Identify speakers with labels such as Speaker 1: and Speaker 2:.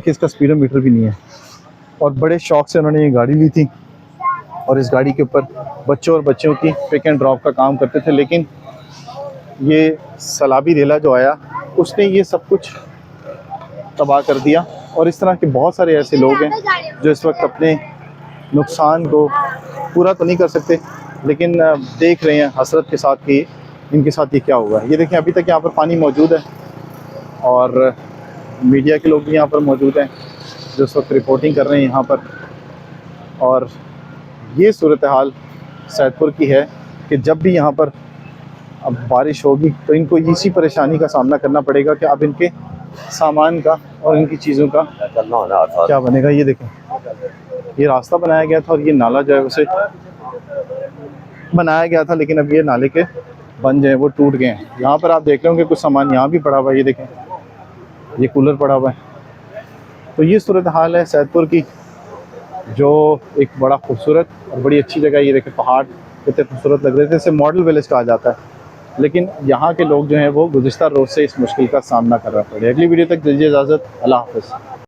Speaker 1: देखिए इसका स्पीडोमीटर भी नहीं है। और बड़े शौक से उन्होंने ये गाड़ी ली थी और इस गाड़ी के ऊपर बच्चों और बच्चियों की पिक एंड ड्रॉप का काम करते थे, लेकिन ये सैलाबी रेला जो आया उसने ये सब कुछ तबाह कर दिया। और इस तरह के बहुत सारे ऐसे लोग हैं जो इस वक्त अपने नुकसान को पूरा तो नहीं कर सकते, लेकिन देख रहे हैं हसरत के साथ कि इनके साथ ये क्या हुआ। ये देखें, अभी तक यहाँ पर पानी मौजूद है और मीडिया के लोग भी यहाँ पर मौजूद हैं जो इस वक्त रिपोर्टिंग कर रहे हैं यहाँ पर। और ये सूरत हाल सैदपुर की है कि जब भी यहाँ पर अब बारिश होगी तो इनको इसी परेशानी का सामना करना पड़ेगा कि अब इनके सामान का और इनकी चीज़ों का क्या बनेगा। ये देखें, ये रास्ता बनाया गया था और ये नाला जो है उसे बनाया गया था, लेकिन अब ये नाले के बंद जो हैं वो टूट गए हैं। यहाँ पर आप देख रहे होंगे कुछ सामान यहाँ भी पड़ा हुआ है, ये देखें, ये कूलर पड़ा हुआ है। तो ये सूरत हाल है सैदपुर की, जो एक बड़ा खूबसूरत और बड़ी अच्छी जगह। ये देखें, पहाड़ कितने खूबसूरत लग रहे थे, इसे मॉडल विलेज कहा जाता है, लेकिन यहाँ के लोग जो हैं वो गुज़िश्ता रोज़ से इस मुश्किल का सामना कर रहे पड़े। अगली वीडियो तक दीजिए इजाज़त, अल्लाह हाफ़िज़।